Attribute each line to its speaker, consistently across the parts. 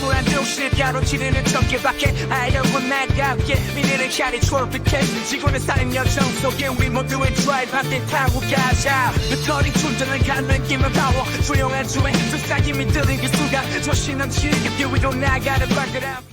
Speaker 1: 암울한 도시를 가로지르는 전개밖에 알려고 나가게 미래를 향해 초록빛에 지구는 쌓인 여정 속에 우리 모두의 드라이브 함께 타고 가자 배터리 충전을 가는 힘을 파워 조용한 주에 세상 힘이 들린 그 순간 조신한 지겹게 위로 나가는 발걸음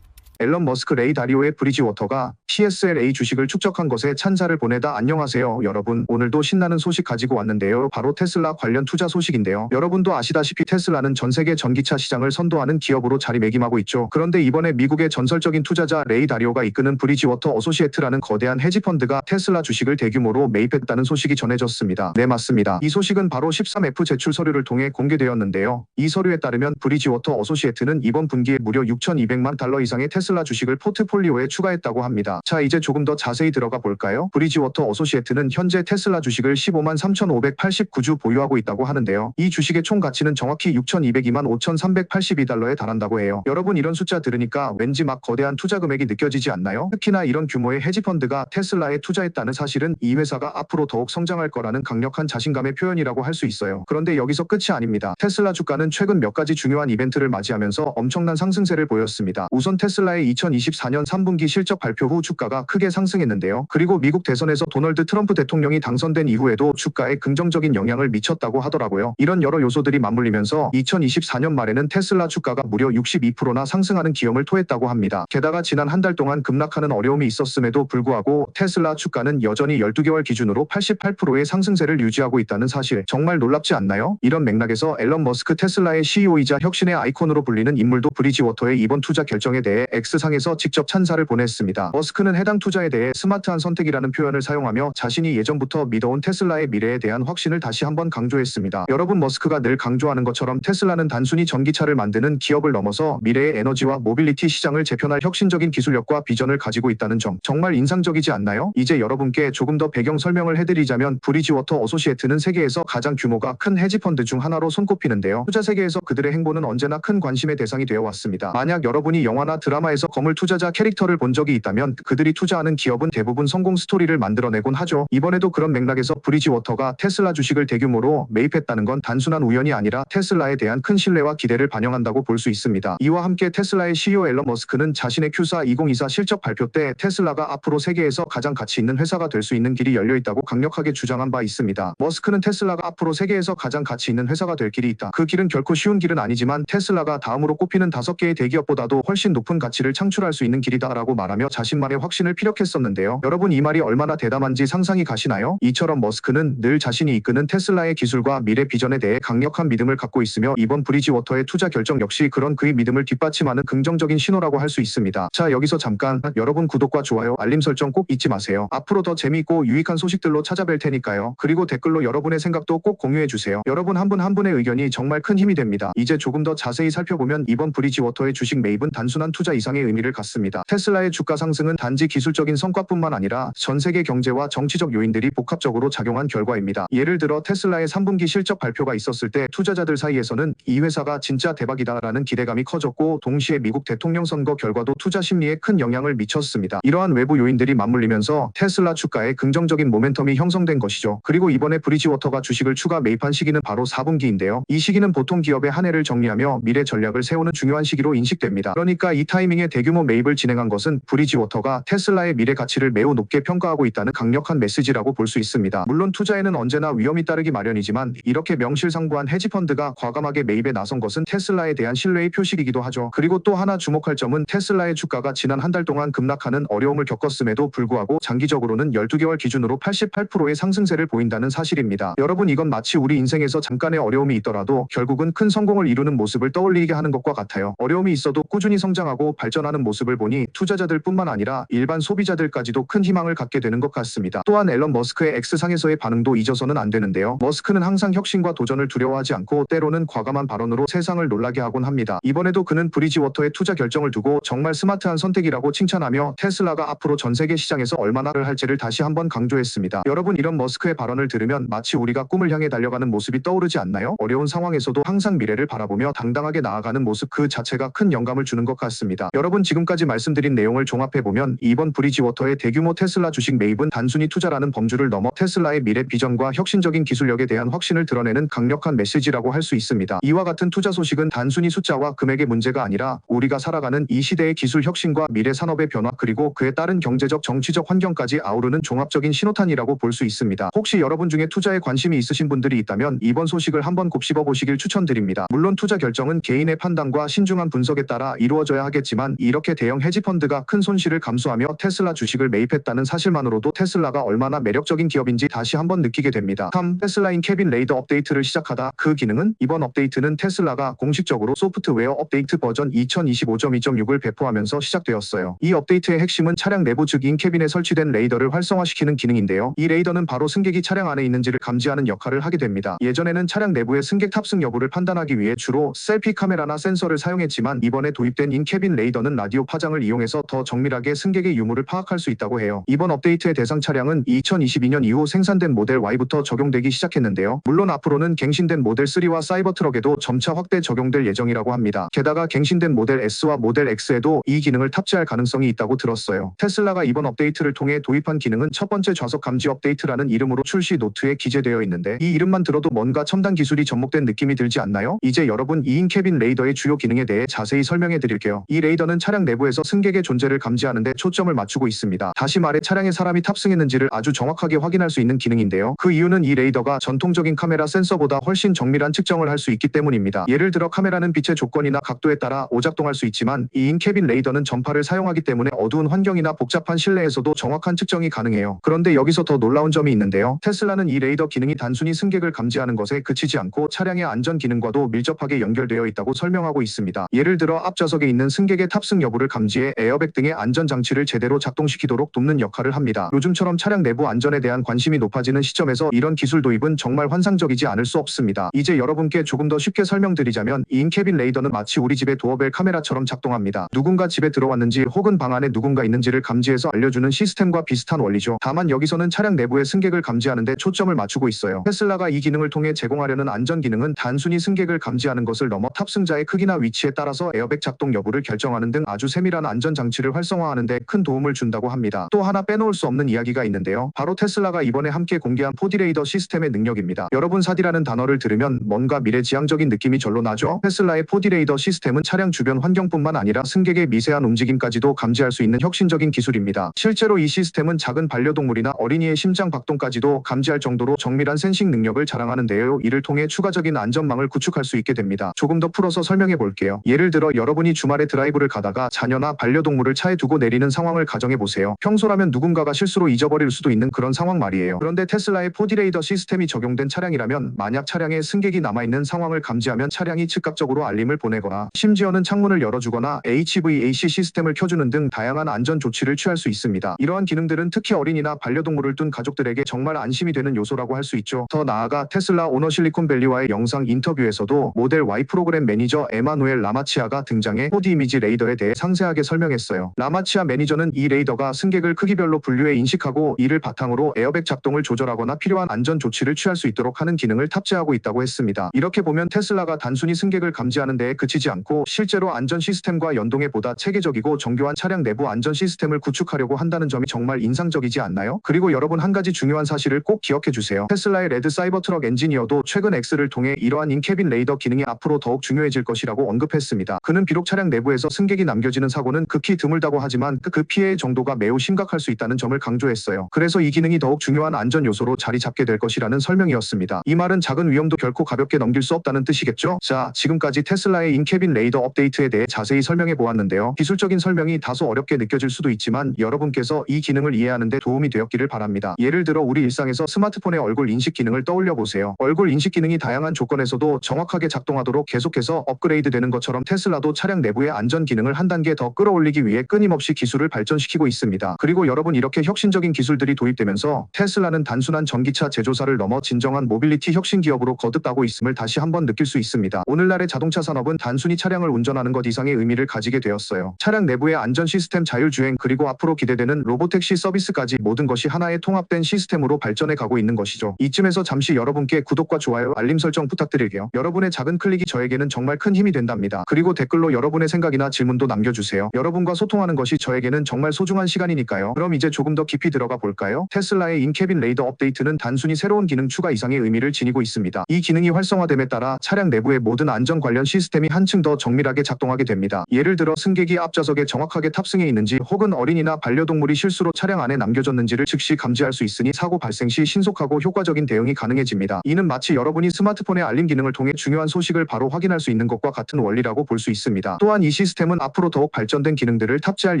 Speaker 2: 앨런 머스크 레이 다리오의 브리지워터가 TSLA 주식을 축적한 것에 찬사를 보내다. 안녕하세요 여러분, 오늘도 신나는 소식 가지고 왔는데요. 바로 테슬라 관련 투자 소식인데요. 여러분도 아시다시피 테슬라는 전세계 전기차 시장을 선도하는 기업으로 자리매김하고 있죠. 그런데 이번에 미국의 전설적인 투자자 레이 다리오가 이끄는 브리지워터 어소시에트라는 거대한 헤지펀드가 테슬라 주식을 대규모로 매입했다는 소식이 전해졌습니다. 네, 맞습니다. 이 소식은 바로 13F 제출 서류를 통해 공개되었는데요. 이 서류에 따르면 브리지워터 어소시에트는 이번 분기에 무려 6,200만 달러 이상의 테슬라 주식을 포트폴리오에 추가했다고 합니다. 자, 이제 조금 더 자세히 들어가 볼까요? 브리지워터 어소시에트는 현재 테슬라 주식을 15만 3,589주 보유하고 있다고 하는데요. 이 주식의 총 가치는 정확히 6,202만 5,382달러에 달한다고 해요. 여러분, 이런 숫자 들으니까 왠지 막 거대한 투자 금액이 느껴지지 않나요? 특히나 이런 규모의 헤지펀드가 테슬라에 투자했다는 사실은 이 회사가 앞으로 더욱 성장할 거라는 강력한 자신감의 표현이라고 할 수 있어요. 그런데 여기서 끝이 아닙니다. 테슬라 주가는 최근 몇 가지 중요한 이벤트를 맞이하면서 엄청난 상승세를 보였습니다. 우선 테슬라의 2024년 3분기 실적 발표 후 주가가 크게 상승했는데요. 그리고 미국 대선에서 도널드 트럼프 대통령이 당선된 이후에도 주가에 긍정적인 영향을 미쳤다고 하더라고요. 이런 여러 요소들이 맞물리면서 2024년 말에는 테슬라 주가가 무려 62%나 상승하는 기염을 토했다고 합니다. 게다가 지난 한 달 동안 급락하는 어려움이 있었음에도 불구하고 테슬라 주가는 여전히 12개월 기준으로 88%의 상승세를 유지하고 있다는 사실, 정말 놀랍지 않나요? 이런 맥락에서 앨런 머스크 테슬라의 CEO이자 혁신의 아이콘으로 불리는 인물도 브리지워터의 이번 투자 결정에 대해 X상에서 직접 찬사를 보냈습니다. 머스크는 해당 투자에 대해 스마트한 선택이라는 표현을 사용하며 자신이 예전부터 믿어온 테슬라의 미래에 대한 확신을 다시 한번 강조했습니다. 여러분, 머스크가 늘 강조하는 것처럼 테슬라는 단순히 전기차를 만드는 기업을 넘어서 미래의 에너지와 모빌리티 시장을 재편할 혁신적인 기술력과 비전을 가지고 있다는 점, 정말 인상적이지 않나요? 이제 여러분께 조금 더 배경 설명을 해드리자면 브리지워터 어소시에트는 세계에서 가장 규모가 큰 헤지펀드 중 하나로 손꼽히는데요. 투자 세계에서 그들의 행보는 언제나 큰 관심의 대상이 되어 왔습니다. 만약 여러분이 영화나 드라마에서 거물 투자자 캐릭터를 본 적이 있다면 그들이 투자하는 기업은 대부분 성공 스토리를 만들어내곤 하죠. 이번에도 그런 맥락에서 브리지워터가 테슬라 주식을 대규모로 매입했다는 건 단순한 우연이 아니라 테슬라에 대한 큰 신뢰와 기대를 반영한다고 볼 수 있습니다. 이와 함께 테슬라의 CEO 앨런 머스크는 자신의 Q4 2024 실적 발표 때 테슬라가 앞으로 세계에서 가장 가치 있는 회사가 될 수 있는 길이 열려 있다고 강력하게 주장한 바 있습니다. 머스크는 테슬라가 앞으로 세계에서 가장 가치 있는 회사가 될 길이 있다. 그 길은 결코 쉬운 길은 아니지만 테슬라가 다음으로 꼽히는 5개의 대기업보다도 훨씬 높은 가치를 창출할 수 있는 길이다라고 말하며 자신만의 확신을 피력했었는데요. 여러분, 이 말이 얼마나 대담한지 상상이 가시나요? 이처럼 머스크는 늘 자신이 이끄는 테슬라의 기술과 미래 비전에 대해 강력한 믿음을 갖고 있으며 이번 브리지워터의 투자 결정 역시 그런 그의 믿음을 뒷받침하는 긍정적인 신호라고 할 수 있습니다. 자, 여기서 잠깐, 여러분 구독과 좋아요, 알림 설정 꼭 잊지 마세요. 앞으로 더 재미있고 유익한 소식들로 찾아뵐 테니까요. 그리고 댓글로 여러분의 생각도 꼭 공유해주세요. 여러분 한 분 한 분의 의견이 정말 큰 힘이 됩니다. 이제 조금 더 자세히 살펴보면 이번 브리지워터의 주식 매입은 단순한 투자 이상의 의미를 갖습니다. 테슬라의 주가 상승은 단지 기술적인 성과뿐만 아니라 전 세계 경제와 정치적 요인들이 복합적으로 작용한 결과입니다. 예를 들어 테슬라의 3분기 실적 발표가 있었을 때 투자자들 사이에서는 이 회사가 진짜 대박이다라는 기대감이 커졌고, 동시에 미국 대통령 선거 결과도 투자 심리에 큰 영향을 미쳤습니다. 이러한 외부 요인들이 맞물리면서 테슬라 주가에 긍정적인 모멘텀이 형성된 것이죠. 그리고 이번에 브리지워터가 주식을 추가 매입한 시기는 바로 4분기인데요. 이 시기는 보통 기업의 한 해를 정리하며 미래 전략을 세우는 중요한 시기로 인식됩니다. 그러니까 이 타이밍에 대규모 매입을 진행한 것은 브리지워터가 테슬라의 미래 가치를 매우 높게 평가하고 있다는 강력한 메시지라고 볼 수 있습니다. 물론 투자에는 언제나 위험이 따르기 마련이지만 이렇게 명실상부한 헤지펀드가 과감하게 매입에 나선 것은 테슬라에 대한 신뢰의 표식이기도 하죠. 그리고 또 하나 주목할 점은 테슬라의 주가가 지난 한 달 동안 급락하는 어려움을 겪었음에도 불구하고 장기적으로는 12개월 기준으로 88%의 상승세를 보인다는 사실입니다. 여러분, 이건 마치 우리 인생에서 잠깐의 어려움이 있더라도 결국은 큰 성공을 이루는 모습을 떠올리게 하는 것과 같아요. 어려움이 있어도 꾸준히 성장하고 발전 발전하는 모습을 보니 투자자들뿐만 아니라 일반 소비자들까지도 큰 희망을 갖게 되는 것 같습니다. 또한 앨런 머스크의 X상에서의 반응도 잊어서는 안 되는데요. 머스크는 항상 혁신과 도전을 두려워하지 않고 때로는 과감한 발언으로 세상을 놀라게 하곤 합니다. 이번에도 그는 브리지워터의 투자 결정을 두고 정말 스마트한 선택이라고 칭찬하며 테슬라가 앞으로 전 세계 시장에서 얼마나를 할지를 다시 한번 강조했습니다. 여러분, 이런 머스크의 발언을 들으면 마치 우리가 꿈을 향해 달려가는 모습이 떠오르지 않나요? 어려운 상황에서도 항상 미래를 바라보며 당당하게 나아가는 모습 그 자체가 큰 영감을 주는 것 같습니다. 여러분, 지금까지 말씀드린 내용을 종합해보면 이번 브리지워터의 대규모 테슬라 주식 매입은 단순히 투자라는 범주를 넘어 테슬라의 미래 비전과 혁신적인 기술력에 대한 확신을 드러내는 강력한 메시지라고 할 수 있습니다. 이와 같은 투자 소식은 단순히 숫자와 금액의 문제가 아니라 우리가 살아가는 이 시대의 기술 혁신과 미래 산업의 변화 그리고 그에 따른 경제적 정치적 환경까지 아우르는 종합적인 신호탄이라고 볼 수 있습니다. 혹시 여러분 중에 투자에 관심이 있으신 분들이 있다면 이번 소식을 한번 곱씹어 보시길 추천드립니다. 물론 투자 결정은 개인의 판단과 신중한 분석에 따라 이루어져야 하겠지만 이렇게 대형 헤지펀드가 큰 손실을 감수하며 테슬라 주식을 매입했다는 사실만으로도 테슬라가 얼마나 매력적인 기업인지 다시 한번 느끼게 됩니다. 3. 테슬라 인캐빈 레이더 업데이트를 시작하다. 그 기능은 이번 업데이트는 테슬라가 공식적으로 소프트웨어 업데이트 버전 2025.2.6을 배포하면서 시작되었어요. 이 업데이트의 핵심은 차량 내부 즉 인캐빈에 설치된 레이더를 활성화시키는 기능인데요. 이 레이더는 바로 승객이 차량 안에 있는지를 감지하는 역할을 하게 됩니다. 예전에는 차량 내부의 승객 탑승 여부를 판단하기 위해 주로 셀피 카메라나 센서를 사용했지만 이번에 도입된 인캐빈 레이더는 라디오 파장을 이용해서 더 정밀하게 승객의 유무를 파악할 수 있다고 해요. 이번 업데이트의 대상 차량은 2022년 이후 생산된 모델 Y부터 적용되기 시작했는데요. 물론 앞으로는 갱신된 모델 3와 사이버 트럭에도 점차 확대 적용될 예정이라고 합니다. 게다가 갱신된 모델 S와 모델 X에도 이 기능을 탑재할 가능성이 있다고 들었어요. 테슬라가 이번 업데이트를 통해 도입한 기능은 첫 번째 좌석 감지 업데이트라는 이름으로 출시 노트에 기재되어 있는데 이 이름만 들어도 뭔가 첨단 기술이 접목된 느낌이 들지 않나요? 이제 여러분, 이 인캐빈 레이더의 주요 기능에 대해 자세히 설명해 드릴게요. 이 레이더는 차량 내부에서 승객의 존재를 감지하는 데 초점을 맞추고 있습니다. 다시 말해 차량에 사람이 탑승했는지를 아주 정확하게 확인할 수 있는 기능인데요. 그 이유는 이 레이더가 전통적인 카메라 센서보다 훨씬 정밀한 측정을 할 수 있기 때문입니다. 예를 들어 카메라는 빛의 조건이나 각도에 따라 오작동할 수 있지만 이 인캐빈 레이더는 전파를 사용하기 때문에 어두운 환경이나 복잡한 실내에서도 정확한 측정이 가능해요. 그런데 여기서 더 놀라운 점이 있는데요. 테슬라는 이 레이더 기능이 단순히 승객을 감지하는 것에 그치지 않고 차량의 안전 기능과도 밀접하게 연결되어 있다고 설명하고 있습니다. 예를 들어 앞좌석에 있는 승객의 탑승 여부를 감지해 에어백 등의 안전 장치를 제대로 작동시키도록 돕는 역할을 합니다. 요즘처럼 차량 내부 안전에 대한 관심이 높아지는 시점에서 이런 기술 도입은 정말 환상적이지 않을 수 없습니다. 이제 여러분께 조금 더 쉽게 설명드리자면 이 인캐빈 레이더는 마치 우리 집의 도어벨 카메라처럼 작동합니다. 누군가 집에 들어왔는지 혹은 방 안에 누군가 있는지를 감지해서 알려주는 시스템과 비슷한 원리죠. 다만 여기서는 차량 내부의 승객을 감지하는 데 초점을 맞추고 있어요. 테슬라가 이 기능을 통해 제공하려는 안전 기능은 단순히 승객을 감지하는 것을 넘어 탑승자의 크기나 위치에 따라서 에어백 작동 여부를 결정하는 등 아주 세밀한 안전 장치를 활성화하는 데 큰 도움을 준다고 합니다. 또 하나 빼놓을 수 없는 이야기가 있는데요. 바로 테슬라가 이번에 함께 공개한 4D 레이더 시스템의 능력입니다. 여러분, 4D라는 단어를 들으면 뭔가 미래지향적인 느낌이 절로 나죠? 테슬라의 4D 레이더 시스템은 차량 주변 환경뿐만 아니라 승객의 미세한 움직임까지도 감지할 수 있는 혁신적인 기술입니다. 실제로 이 시스템은 작은 반려동물이나 어린이의 심장 박동까지도 감지할 정도로 정밀한 센싱 능력을 자랑하는데요. 이를 통해 추가적인 안전망을 구축할 수 있게 됩니다. 조금 더 풀어서 설명해 볼게요. 예를 들어 여러분이 주말에 드라이브를 가다가 자녀나 반려동물을 차에 두고 내리는 상황을 가정해 보세요. 평소라면 누군가가 실수로 잊어버릴 수도 있는 그런 상황 말이에요. 그런데 테슬라의 4D 레이더 시스템이 적용된 차량이라면 만약 차량에 승객이 남아있는 상황을 감지하면 차량이 즉각적으로 알림을 보내거나 심지어는 창문을 열어주거나 HVAC 시스템을 켜주는 등 다양한 안전 조치를 취할 수 있습니다. 이러한 기능들은 특히 어린이나 반려동물을 둔 가족들에게 정말 안심이 되는 요소라고 할 수 있죠. 더 나아가 테슬라 오너 실리콘밸리와의 영상 인터뷰에서도 모델 Y 프로그램 매니저 에마누엘 라마치아가 등장해 4D 이미지 레이더에 대해 상세하게 설명했어요. 라마치아 매니저는 이 레이더가 승객을 크기별로 분류해 인식하고 이를 바탕으로 에어백 작동을 조절하거나 필요한 안전 조치를 취할 수 있도록 하는 기능을 탑재하고 있다고 했습니다. 이렇게 보면 테슬라가 단순히 승객을 감지하는 데에 그치지 않고 실제로 안전 시스템과 연동해 보다 체계적이고 정교한 차량 내부 안전 시스템을 구축하려고 한다는 점이 정말 인상적이지 않나요? 그리고 여러분, 한 가지 중요한 사실을 꼭 기억해 주세요. 테슬라의 레드 사이버 트럭 엔지니어도 최근 X를 통해 이러한 인캐빈 레이더 기능이 앞으로 더욱 중요해질 것이라고 언급했습니다. 그는 비록 차량 내부에서 승객이 남겨지는 사고는 극히 드물다고 하지만 그 피해의 정도가 매우 심각할 수 있다는 점을 강조했어요. 그래서 이 기능이 더욱 중요한 안전 요소로 자리 잡게 될 것이라는 설명이었습니다. 이 말은 작은 위험도 결코 가볍게 넘길 수 없다는 뜻이겠죠? 자, 지금까지 테슬라의 인캐빈 레이더 업데이트에 대해 자세히 설명해 보았는데요. 기술적인 설명이 다소 어렵게 느껴질 수도 있지만 여러분께서 이 기능을 이해하는 데 도움이 되었기를 바랍니다. 예를 들어 우리 일상에서 스마트폰의 얼굴 인식 기능을 떠올려 보세요. 얼굴 인식 기능이 다양한 조건에서도 정확하게 작동하도록 계속해서 업그레이드 되는 것처럼 테슬라도 차량 내부의 안전 기능 기능을 한 단계 더 끌어올리기 위해 끊임없이 기술을 발전시키고 있습니다. 그리고 여러분, 이렇게 혁신적인 기술들이 도입되면서 테슬라는 단순한 전기차 제조사를 넘어 진정한 모빌리티 혁신 기업으로 거듭나고 있음을 다시 한번 느낄 수 있습니다. 오늘날의 자동차 산업은 단순히 차량을 운전하는 것 이상의 의미를 가지게 되었어요. 차량 내부의 안전 시스템, 자율주행, 그리고 앞으로 기대되는 로보택시 서비스까지 모든 것이 하나의 통합된 시스템으로 발전해 가고 있는 것이죠. 이쯤에서 잠시 여러분께 구독과 좋아요, 알림 설정 부탁드릴게요. 여러분의 작은 클릭이 저에게는 정말 큰 힘이 된답니다. 그리고 댓글로 여러분의 생각이나 질문도 남겨주세요. 여러분과 소통하는 것이 저에게는 정말 소중한 시간이니까요. 그럼 이제 조금 더 깊이 들어가 볼까요? 테슬라의 인캐빈 레이더 업데이트는 단순히 새로운 기능 추가 이상의 의미를 지니고 있습니다. 이 기능이 활성화됨에 따라 차량 내부의 모든 안전 관련 시스템이 한층 더 정밀하게 작동하게 됩니다. 예를 들어 승객이 앞좌석에 정확하게 탑승해 있는지, 혹은 어린이나 반려동물이 실수로 차량 안에 남겨졌는지를 즉시 감지할 수 있으니 사고 발생 시 신속하고 효과적인 대응이 가능해집니다. 이는 마치 여러분이 스마트폰의 알림 기능을 통해 중요한 소식을 바로 확인할 수 있는 것과 같은 원리라고 볼 수 있습니다. 또한 이 시스템은 앞으로 더욱 발전된 기능들을 탑재할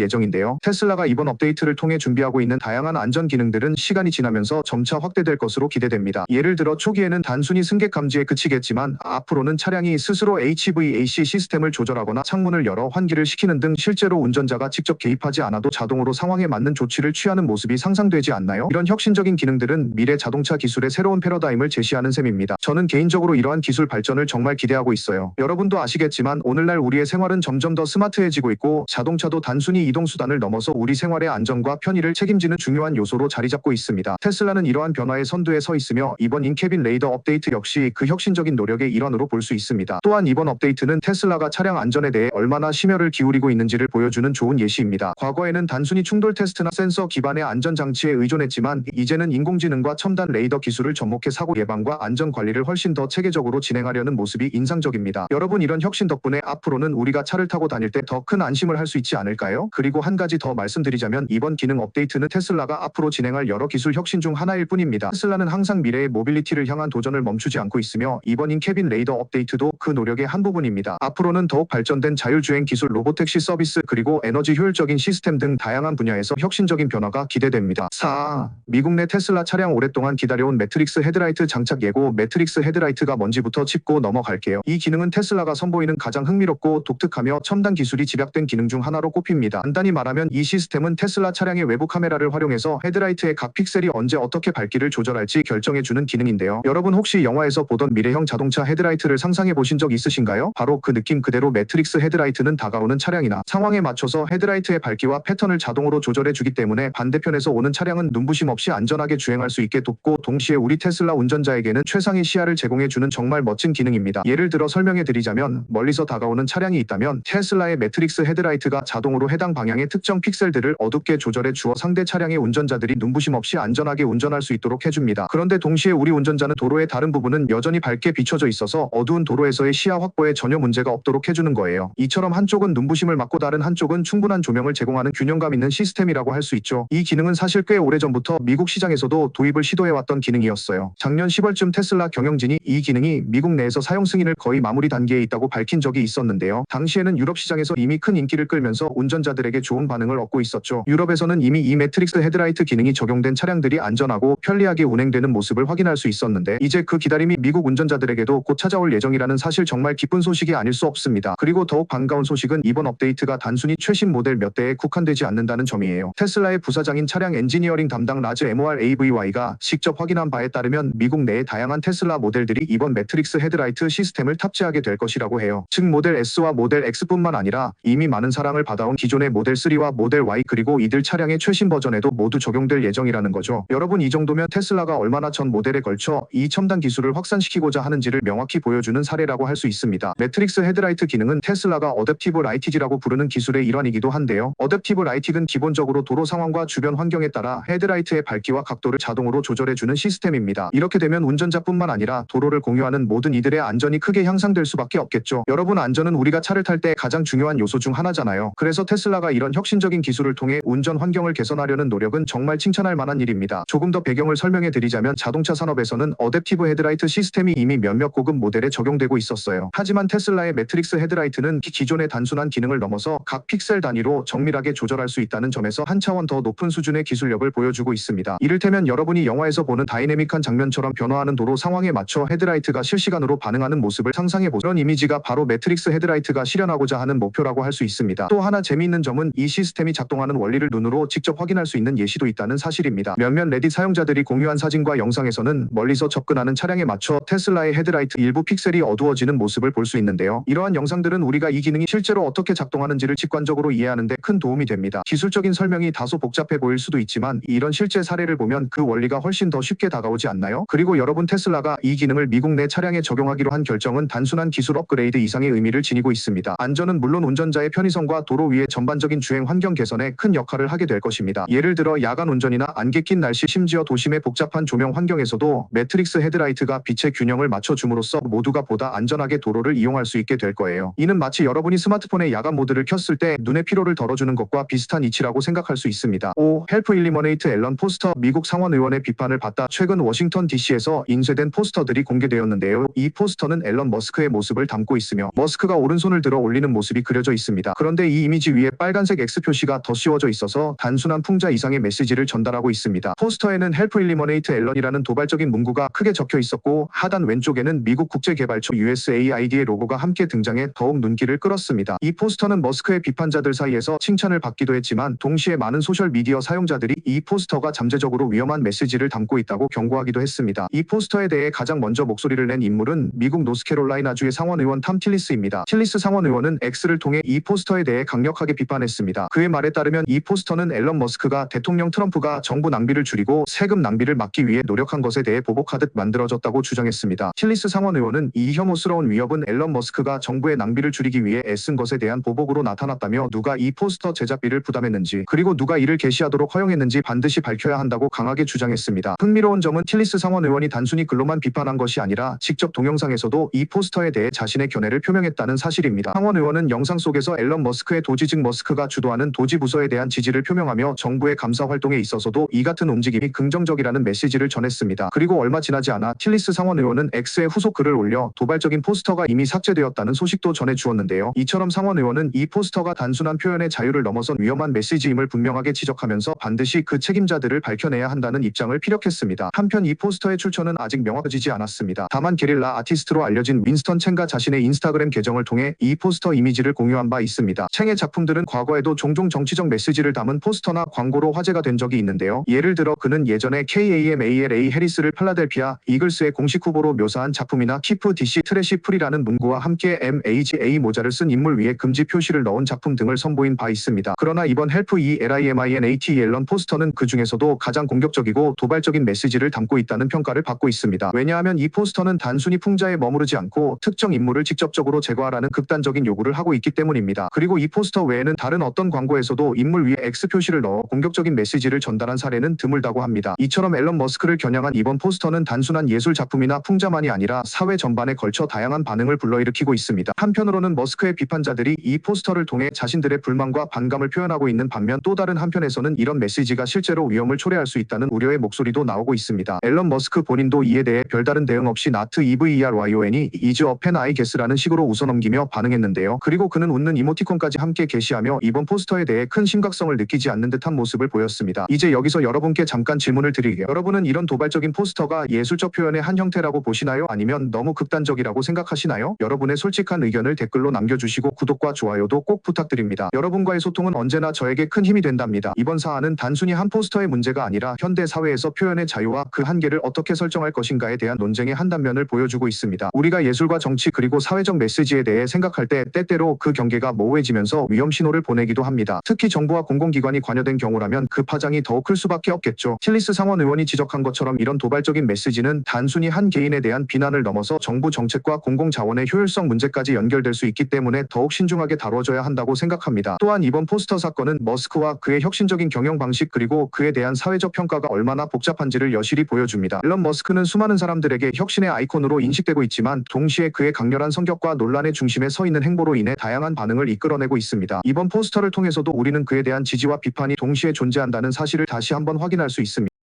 Speaker 2: 예정인데요. 테슬라가 이번 업데이트를 통해 준비하고 있는 다양한 안전 기능들은 시간이 지나면서 점차 확대될 것으로 기대됩니다. 예를 들어 초기에는 단순히 승객 감지에 그치겠지만, 앞으로는 차량이 스스로 HVAC 시스템을 조절하거나 창문을 열어 환기를 시키는 등 실제로 운전자가 직접 개입하지 않아도 자동으로 상황에 맞는 조치를 취하는 모습이 상상되지 않나요? 이런 혁신적인 기능들은 미래 자동차 기술의 새로운 패러다임을 제시하는 셈입니다. 저는 개인적으로 이러한 기술 발전을 정말 기대하고 있어요. 여러분도 아시겠지만 오늘날 우리의 생활은 점점 더 스마트해지고 있고, 자동차도 단순히 이동수단을 넘어서 우리 생활의 안전과 편의를 책임지는 중요한 요소로 자리잡고 있습니다. 테슬라는 이러한 변화의 선두에 서 있으며 이번 인캐빈 레이더 업데이트 역시 그 혁신적인 노력의 일환으로 볼 수 있습니다. 또한 이번 업데이트는 테슬라가 차량 안전에 대해 얼마나 심혈을 기울이고 있는지를 보여주는 좋은 예시입니다. 과거에는 단순히 충돌 테스트나 센서 기반의 안전장치에 의존했지만, 이제는 인공지능과 첨단 레이더 기술을 접목해 사고 예방과 안전 관리를 훨씬 더 체계적으로 진행하려는 모습이 인상적입니다. 여러분, 이런 혁신 덕분에 앞으로는 우리가 차를 타고 다닐 때 더 큰 안심을 할 수 있지 않을까요? 그리고 한 가지 더 말씀드리자면, 이번 기능 업데이트는 테슬라가 앞으로 진행할 여러 기술 혁신 중 하나일 뿐입니다. 테슬라는 항상 미래의 모빌리티를 향한 도전을 멈추지 않고 있으며, 이번 인캐빈 레이더 업데이트도 그 노력의 한 부분입니다. 앞으로는 더욱 발전된 자율주행 기술, 로보택시 서비스, 그리고 에너지 효율적인 시스템 등 다양한 분야에서 혁신적인 변화가 기대됩니다. 4. 미국 내 테슬라 차량 오랫동안 기다려온 매트릭스 헤드라이트 장착 예고. 매트릭스 헤드라이트가 뭔지부터 짚고 넘어갈게요. 이 기능은 테슬라가 선보이는 가장 흥미롭고 독특하며 첨단 기술이 집약된 기능 중 하나로 꼽힙니다. 간단히 말하면 이 시스템은 테슬라 차량의 외부 카메라를 활용해서 헤드라이트의 각 픽셀이 언제 어떻게 밝기를 조절할지 결정해주는 기능인데요. 여러분, 혹시 영화에서 보던 미래형 자동차 헤드라이트를 상상해 보신 적 있으신가요? 바로 그 느낌 그대로 매트릭스 헤드라이트는 다가오는 차량이나 상황에 맞춰서 헤드라이트의 밝기와 패턴을 자동으로 조절해 주기 때문에 반대편에서 오는 차량은 눈부심 없이 안전하게 주행할 수 있게 돕고, 동시에 우리 테슬라 운전자에게는 최상의 시야를 제공해 주는 정말 멋진 기능입니다. 예를 들어 설명해 드리자면, 멀리서 다가오는 차량이 있다면 테슬라의 매트릭스 헤드라이트가 자동으로 해당 방향의 특정 픽셀들을 어둡게 조절해 주어 상대 차량의 운전자들이 눈부심 없이 안전하게 운전할 수 있도록 해줍니다. 그런데 동시에 우리 운전자는 도로의 다른 부분은 여전히 밝게 비춰져 있어서 어두운 도로에서의 시야 확보에 전혀 문제가 없도록 해주는 거예요. 이처럼 한쪽은 눈부심을 막고 다른 한쪽은 충분한 조명을 제공하는 균형감 있는 시스템이라고 할 수 있죠. 이 기능은 사실 꽤 오래전부터 미국 시장에서도 도입을 시도해왔던 기능이었어요. 작년 10월쯤 테슬라 경영진이 이 기능이 미국 내에서 사용 승인을 거의 마무리 단계에 있다고 밝힌 적이 있었는데요. 당시에는 유럽 시장에서 이미 큰 인기를 끌면서 운전자들에게 좋은 반응을 얻고 있었죠. 유럽에서는 이미 이 매트릭스 헤드라이트 기능이 적용된 차량들이 안전하고 편리하게 운행되는 모습을 확인할 수 있었는데, 이제 그 기다림이 미국 운전자들에게도 곧 찾아올 예정이라는 사실, 정말 기쁜 소식이 아닐 수 없습니다. 그리고 더욱 반가운 소식은 이번 업데이트가 단순히 최신 모델 몇 대에 국한되지 않는다는 점이에요. 테슬라의 부사장인 차량 엔지니어링 담당 라즈 MORAVY가 직접 확인한 바에 따르면 미국 내의 다양한 테슬라 모델들이 이번 매트릭스 헤드라이트 시스템을 탑재하게 될 것이라고 해요. 즉 모델 S와 모델 X뿐만 아니라 이미 많은 사랑을 받아온 기존의 모델 3와 모델 Y, 그리고 이들 차량의 최신 버전에도 모두 적용될 예정이라는 거죠. 여러분, 이 정도면 테슬라가 얼마나 전 모델에 걸쳐 이 첨단 기술을 확산시키고자 하는지를 명확히 보여주는 사례라고 할 수 있습니다. 매트릭스 헤드라이트 기능은 테슬라가 어댑티브 라이티지라고 부르는 기술의 일환이기도 한데요. 어댑티브 라이팅은 기본적으로 도로 상황과 주변 환경에 따라 헤드라이트의 밝기와 각도를 자동으로 조절해주는 시스템입니다. 이렇게 되면 운전자뿐만 아니라 도로를 공유하는 모든 이들의 안전이 크게 향상될 수밖에 없겠죠. 여러분, 안전은 우리가 차를 탈 때 가장 중요한 요소 중 하나잖아요. 그래서 테슬라가 이런 혁신적인 기술을 통해 운전 환경을 개선하려는 노력은 정말 칭찬할 만한 일입니다. 조금 더 배경을 설명해 드리자면, 자동차 산업에서는 어댑티브 헤드라이트 시스템이 이미 몇몇 고급 모델에 적용되고 있었어요. 하지만 테슬라의 매트릭스 헤드라이트는 기존의 단순한 기능을 넘어서 각 픽셀 단위로 정밀하게 조절할 수 있다는 점에서 한 차원 더 높은 수준의 기술력을 보여주고 있습니다. 이를테면 여러분이 영화에서 보는 다이내믹한 장면처럼 변화하는 도로 상황에 맞춰 헤드라이트가 실시간으로 반응하는 모습을 상상해보세요. 그런 이미지가 바로 매트릭스 헤드라이트가 실현하고자 하는 목표라고 할 수 있습니다. 또 하나 재미있는 점은 이 시스템이 작동하는 원리를 눈으로 직접 확인할 수 있는 예시도 있다는 사실입니다. 몇몇 레딧 사용자들이 공유한 사진과 영상에서는 멀리서 접근하는 차량에 맞춰 테슬라의 헤드라이트 일부 픽셀이 어두워지는 모습을 볼 수 있는데요. 이러한 영상들은 우리가 이 기능이 실제로 어떻게 작동하는지를 직관적으로 이해하는 데 큰 도움이 됩니다. 기술적인 설명이 다소 복잡해 보일 수도 있지만 이런 실제 사례를 보면 그 원리가 훨씬 더 쉽게 다가오지 않나요? 그리고 여러분, 테슬라가 이 기능을 미국 내 차량에 적용하기로 한 결정은 단순한 기술 업그레이드 이상의 의미를 지니고 있습니다. 안전은 물론 운전자의 편의성과 도로 위의 전반적인 주행 환경 개선에 큰 역할을 하게 될 것입니다. 예를 들어 야간 운전이나 안개 낀 날씨, 심지어 도심의 복잡한 조명 환경에서도 매트릭스 헤드라이트가 빛의 균형을 맞춰줌으로써 모두가 보다 안전하게 도로를 이용할 수 있게 될 거예요. 이는 마치 여러분이 스마트폰의 야간 모드를 켰을 때 눈의 피로를 덜어주는 것과 비슷한 이치라고 생각할 수 있습니다. 5. 헬프 일리머네이트 앨런 포스터. 미국 상원 의원의 비판을 받다 최근 워싱턴 DC에서 인쇄된 포스터들이 공개되었는데요. 이 포스터는 앨런 머스크의 모습을 담고 있으며 머스크가 오른손을 들어 올리는 모습이 그려져 있습니다. 그런데 이 이미지 위에 빨간색 X 표시가 덧씌워져 있어서 단순한 풍자 이상의 메시지를 전달하고 있습니다. 포스터에는 헬프 일리머네이트 앨런이라는 도발적인 문구가 크게 적혀 있었고 하단 왼쪽에는 미국 국제개발처 USAID의 로고가 함께 등장해 더욱 눈길을 끌었습니다. 이 포스터는 머스크의 비판자들 사이에서 칭찬을 받기도 했지만 동시에 많은 소셜미디어 사용자들이 이 포스터가 잠재적으로 위험한 메시지를 담고 있다고 경고하기도 했습니다. 이 포스터에 대해 가장 먼저 목소리를 낸 인물은 미국 노스캐롤라이나주의 상원의원 탐 틸리스입니다. 틸리스 상원의원은 X를 통해 이 포스터에 대해 강력하게 비판했습니다. 그의 말에 따르면 이 포스터는 앨런 머스크가 대통령 트럼프가 정부 낭비를 줄이고 세금 낭비를 막기 위해 노력한 것에 대해 보복하듯 만들어졌다고 주장했습니다. 틸리스 상원의원은 이 혐오스러운 위협은 앨런 머스크가 정부의 낭비를 줄이기 위해 애쓴 것에 대한 보복으로 나타났다며 누가 이 포스터 제작비를 부담했는지 그리고 누가 이를 게시하도록 허용했는지 반드시 밝혀야 한다고 강하게 주장했습니다. 흥미로운 점은 틸리스 상원의원이 단순히 글로만 비판한 것이 아니라 직접 동영상에서도 이 포스터에 대해 자신의 견해를 표명했다는 사실입니다. 상원의원은 영상 속에서 앨런 머스크의 도지 즉 머스크가 주도하는 도지 부서에 대한 지지를 표명하며 정부의 감사 활동에 있어서도 이 같은 움직임이 긍정적이라는 메시지를 전했습니다. 그리고 얼마 지나지 않아 틸리스 상원의원은 X에 후속 글을 올려 도발적인 포스터가 이미 삭제되었다는 소식도 전해주었는데요. 이처럼 상원의원은 이 포스터가 단순한 표현의 자유를 넘어선 위험한 메시지임을 분명하게 지적하면서 반드시 그 책임자들을 밝혀내야 한다는 입장을 피력했습니다. 한편 이 포스터의 출처는 아직 명확해지지 않았습니다. 다만 게릴라 아티스트로 알려진 윈스턴 챙가 자신의 인스타그램 계정을 통해 이 포스터 이미지를 공유한 바 있습니다. 챙의 작품들은 과거에도 종종 정치적 메시지를 담은 포스터나 광고로 화제가 된 적이 있는데요. 예를 들어 그는 예전에 KAMALA 해리스를 필라델피아 이글스의 공식 후보로 묘사한 작품이나 키프 DC 트래시 프리라는 문구와 함께 MAGA 모자를 쓴 인물 위에 금지 표시를 넣은 작품 등을 선보인 바 있습니다. 그러나 이번 헬프 ELIMINAT 앨런 포스터는 그 중에서도 가장 공격적이고 도발적인 메시지를 담고 있다는 평가를 받고 있습니다. 왜냐하면 이 포스터는 단순히 풍자에 머무르지 않고 특정 인물을 직접적으로 제거하라는 극단적인 요구를 하고 있기 때문입니다. 그리고 이 포스터 외에는 다른 어떤 광고에서도 인물 위에 X 표시를 넣어 공격적인 메시지를 전달한 사례는 드물다고 합니다. 이처럼 앨런 머스크를 겨냥한 이번 포스터는 단순한 예술 작품이나 풍자만이 아니라 사회 전반에 걸쳐 다양한 반응을 불러일으키고 있습니다. 한편으로는 머스크의 비판자들이 이 포스터를 통해 자신들의 불만과 반감을 표현하고 있는 반면 또 다른 한편에서는 이런 메시지가 실제로 위험을 초래할 수 있다는 우려의 목소리도 나오고 있습니다. 앨런 머스크 본인도 이에 대해 별다른 대응 없이 not everyon이 is a fan I guess라는 식으로 웃어넘기며 반응했는데요. 그리고 그는 웃는 이모티콘까지 함께 게시하며 이번 포스터에 대해 큰 심각성을 느끼지 않는 듯한 모습을 보였습니다. 이제 여기서 여러분께 잠깐 질문을 드릴게요. 여러분은 이런 도발적인 포스터가 예술적 표현의 한 형태라고 보시나요? 아니면 너무 극단적이라고 생각하시나요? 여러분의 솔직한 의견을 댓글로 남겨주시고 구독과 좋아요도 꼭 부탁드립니다. 여러분과의 소통은 언제나 저에게 큰 힘이 된답니다. 이번 사안은 단순히 한 포스터의 문제가 아니라 현대 사회에서 표현의 자유와 그 한계를 어떻게 설정할 것인가에 대한 논쟁의 한 단면을 보여주고 있습니다. 우리가 예술과 정치 그리고 사회적 메시지에 대해 생각할 때 때때로 그 경계가 모호해지면서 위험 신호를 보내기도 합니다. 특히 정부와 공공기관이 관여된 경우라면 그 파장이 더욱 클 수밖에 없겠죠. 틸리스 상원 의원이 지적한 것처럼 이런 도발적인 메시지는 단순히 한 개인에 대한 비난을 넘어서 정부 정책과 공공자원의 효율성 문제까지 연결될 수 있기 때문에 더욱 신중하게 다뤄져야 한다고 생각합니다. 또한 이번 포스터 사건은 머스크와 그의 혁신적인 경영 방식 그리고 그에 대한 사회적 평가가 얼마나 복잡한지를 여실히 보여줍니다. 앨런 머스크는 수많은 사람들에게 혁신의 아이콘으로 인식되고 있지만 동시에 그의 강렬한 성격과 논란의 중심에 서 있는 행보로 인해 다양한 반응을 이끌어내고 있습니다. 이번 포스터를 통해서도 우리는 그에 대한 지지와 비판이 동시에 존재한다는 사실을 다시 한번 확인할 수 있습니다.